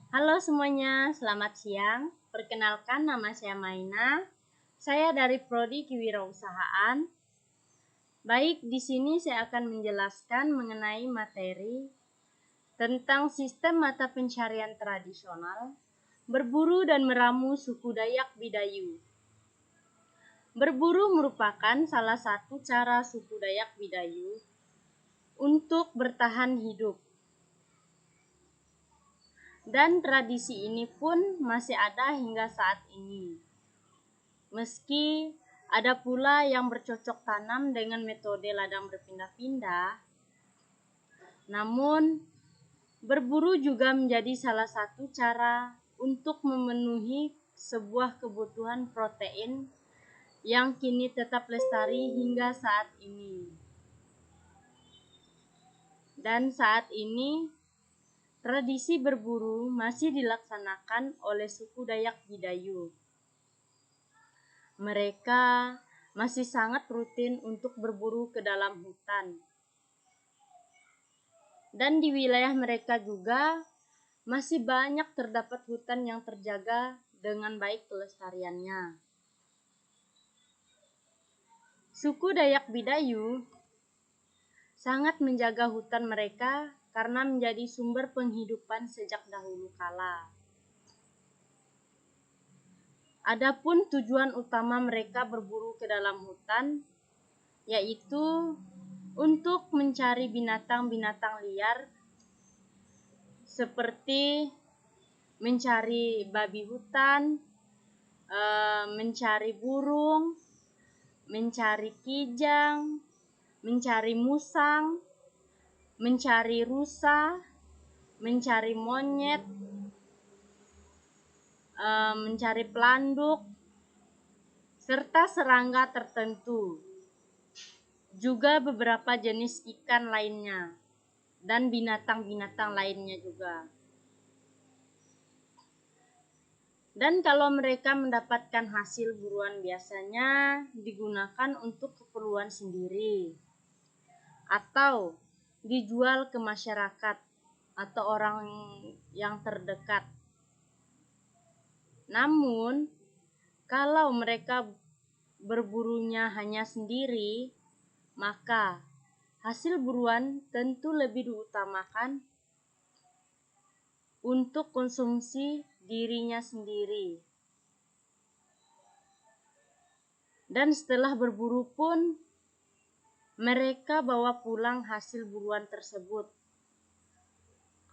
Halo semuanya, selamat siang. Perkenalkan, nama saya Maina. Saya dari Prodi Kewirausahaan. Baik, di sini saya akan menjelaskan mengenai materi tentang sistem mata pencarian tradisional, berburu dan meramu suku Dayak Bidayu. Berburu merupakan salah satu cara suku Dayak Bidayu untuk bertahan hidup. Dan tradisi ini pun masih ada hingga saat ini. Meski ada pula yang bercocok tanam dengan metode ladang berpindah-pindah, namun berburu juga menjadi salah satu cara untuk memenuhi sebuah kebutuhan protein yang kini tetap lestari hingga saat ini. Dan saat ini tradisi berburu masih dilaksanakan oleh suku Dayak Bidayu. Mereka masih sangat rutin untuk berburu ke dalam hutan. Dan di wilayah mereka juga masih banyak terdapat hutan yang terjaga dengan baik kelestariannya. Suku Dayak Bidayu sangat menjaga hutan mereka karena menjadi sumber penghidupan sejak dahulu kala. Adapun tujuan utama mereka berburu ke dalam hutan yaitu untuk mencari binatang-binatang liar seperti mencari babi hutan, mencari burung, mencari kijang, mencari musang, mencari rusa, mencari monyet, mencari pelanduk, serta serangga tertentu. Juga beberapa jenis ikan lainnya dan binatang-binatang lainnya juga. Dan kalau mereka mendapatkan hasil buruan biasanya digunakan untuk keperluan sendiri atau dijual ke masyarakat atau orang yang terdekat. Namun, kalau mereka berburunya hanya sendiri, maka hasil buruan tentu lebih diutamakan untuk konsumsi dirinya sendiri. Dan setelah berburu pun, mereka bawa pulang hasil buruan tersebut.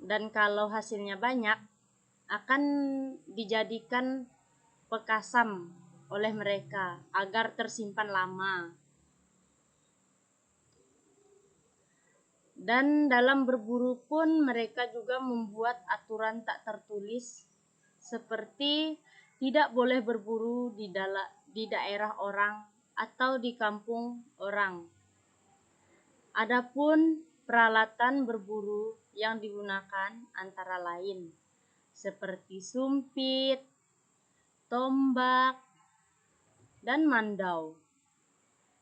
Dan kalau hasilnya banyak, akan dijadikan pekasam oleh mereka agar tersimpan lama. Dan dalam berburu pun mereka juga membuat aturan tak tertulis seperti tidak boleh berburu di daerah orang atau di kampung orang. Adapun peralatan berburu yang digunakan antara lain seperti sumpit, tombak, dan mandau.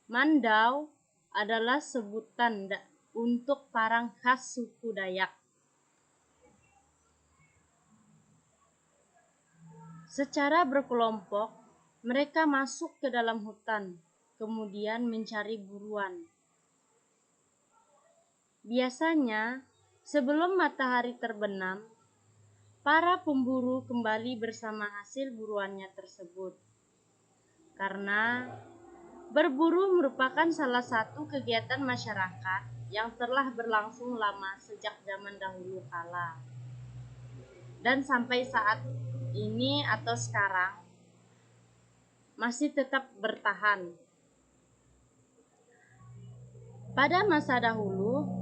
Mandau adalah sebutan untuk parang khas suku Dayak. Secara berkelompok, mereka masuk ke dalam hutan, kemudian mencari buruan. Biasanya, sebelum matahari terbenam, para pemburu kembali bersama hasil buruannya tersebut. Karena berburu merupakan salah satu kegiatan masyarakat yang telah berlangsung lama sejak zaman dahulu kala. Dan sampai saat ini atau sekarang masih tetap bertahan. Pada masa dahulu,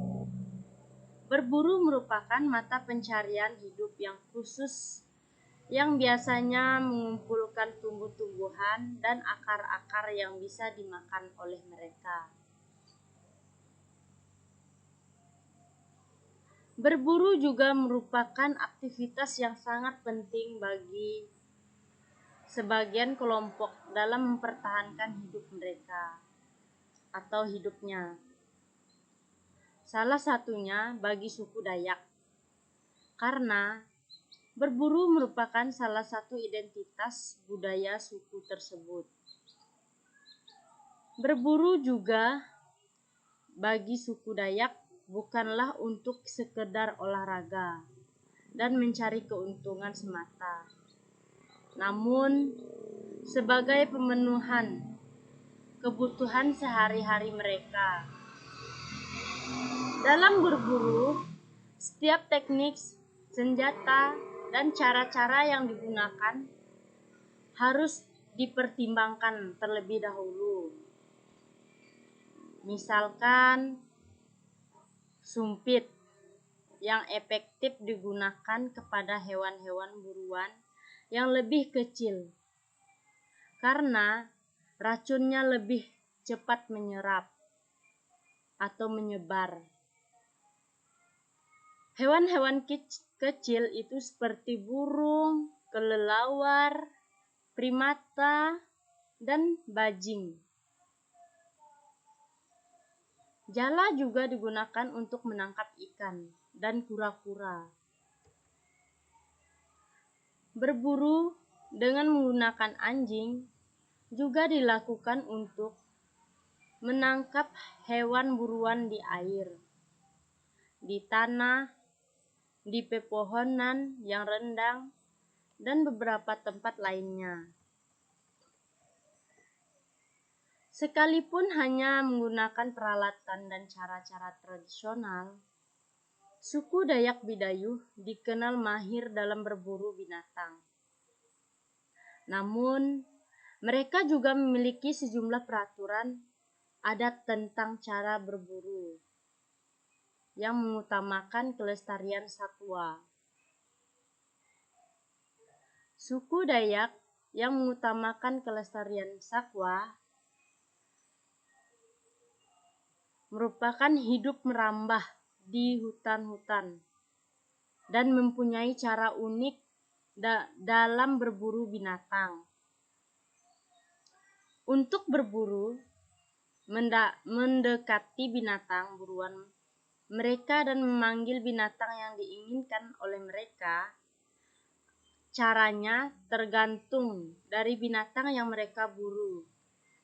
berburu merupakan mata pencarian hidup yang khusus yang biasanya mengumpulkan tumbuh-tumbuhan dan akar-akar yang bisa dimakan oleh mereka. Berburu juga merupakan aktivitas yang sangat penting bagi sebagian kelompok dalam mempertahankan hidup mereka atau hidupnya. Salah satunya bagi suku Dayak. Karena Berburu merupakan salah satu identitas budaya suku tersebut. Berburu juga bagi suku Dayak bukanlah untuk sekedar olahraga dan mencari keuntungan semata, namun sebagai pemenuhan kebutuhan sehari-hari mereka. Dalam berburu, setiap teknik, senjata, dan cara-cara yang digunakan harus dipertimbangkan terlebih dahulu. Misalkan sumpit yang efektif digunakan kepada hewan-hewan buruan yang lebih kecil karena racunnya lebih cepat menyerap atau menyebar. Hewan-hewan kecil itu seperti burung, kelelawar, primata, dan bajing. Jala juga digunakan untuk menangkap ikan dan kura-kura. Berburu dengan menggunakan anjing juga dilakukan untuk menangkap hewan buruan di air, di tanah, di pepohonan yang rindang, dan beberapa tempat lainnya. Sekalipun hanya menggunakan peralatan dan cara-cara tradisional, suku Dayak Bidayuh dikenal mahir dalam berburu binatang. Namun, mereka juga memiliki sejumlah peraturan adat tentang cara berburu yang mengutamakan kelestarian satwa. Suku Dayak yang mengutamakan kelestarian satwa merupakan hidup merambah di hutan-hutan dan mempunyai cara unik dalam berburu binatang. Untuk berburu, mendekati binatang buruan mereka dan memanggil binatang yang diinginkan oleh mereka. Caranya tergantung dari binatang yang mereka buru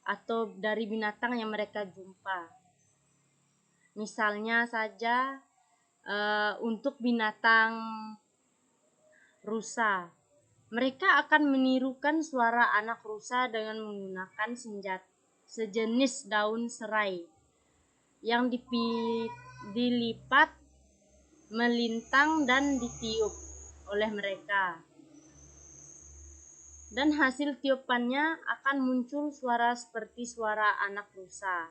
atau dari binatang yang mereka jumpa. Misalnya saja untuk binatang rusa, mereka akan menirukan suara anak rusa dengan menggunakan sejenis daun serai yang dilipat, melintang, dan ditiup oleh mereka. Dan hasil tiupannya akan muncul suara seperti suara anak rusa.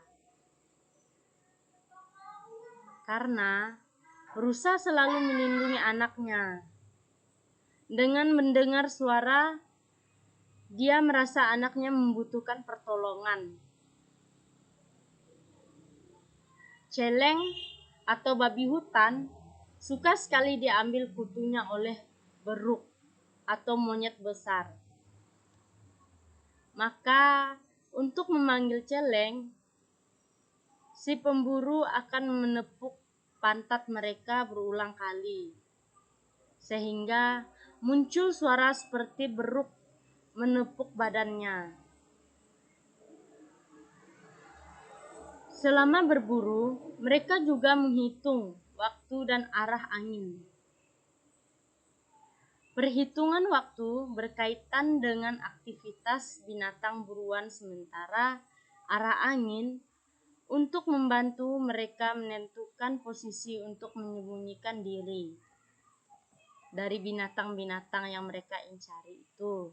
Karena rusa selalu melindungi anaknya. Dengan mendengar suara, dia merasa anaknya membutuhkan pertolongan. Celeng atau babi hutan suka sekali diambil kutunya oleh beruk atau monyet besar. Maka untuk memanggil celeng, si pemburu akan menepuk pantat mereka berulang kali, sehingga muncul suara seperti beruk menepuk badannya. Selama berburu, mereka juga menghitung waktu dan arah angin. Perhitungan waktu berkaitan dengan aktivitas binatang buruan, sementara arah angin untuk membantu mereka menentukan posisi untuk menyembunyikan diri dari binatang-binatang yang mereka incari itu.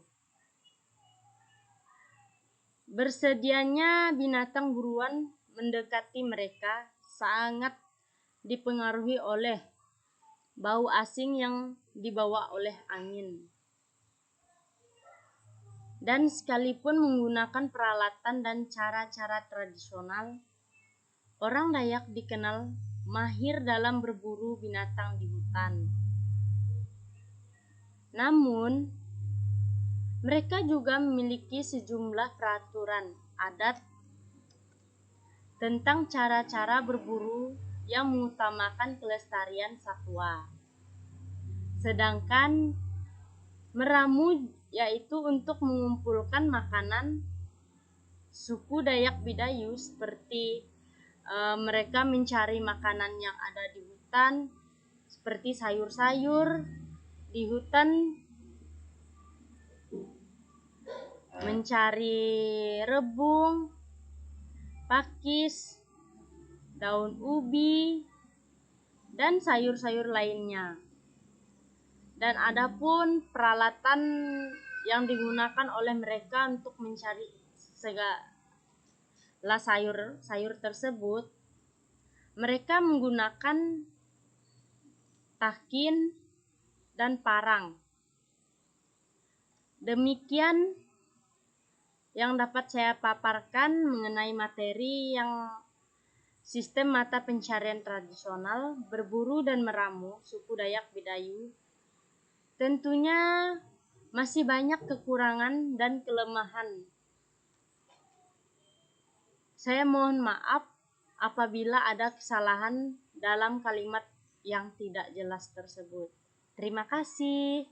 Bersedianya binatang buruan mendekati mereka sangat dipengaruhi oleh bau asing yang dibawa oleh angin. Dan sekalipun menggunakan peralatan dan cara-cara tradisional, orang Dayak dikenal mahir dalam berburu binatang di hutan. Namun, mereka juga memiliki sejumlah peraturan adat tentang cara-cara berburu yang mengutamakan kelestarian satwa. Sedangkan Meramu yaitu untuk mengumpulkan makanan suku Dayak Bidayu, seperti mereka mencari makanan yang ada di hutan, seperti sayur-sayur di hutan, mencari rebung, pakis, daun ubi, dan sayur-sayur lainnya. Dan adapun peralatan yang digunakan oleh mereka untuk mencari segala sayur tersebut, mereka menggunakan takin dan parang. Demikian yang dapat saya paparkan mengenai materi yang sistem mata pencarian tradisional berburu dan meramu suku Dayak Bidayu. Tentunya masih banyak kekurangan dan kelemahan. Saya mohon maaf apabila ada kesalahan dalam kalimat yang tidak jelas tersebut. Terima kasih.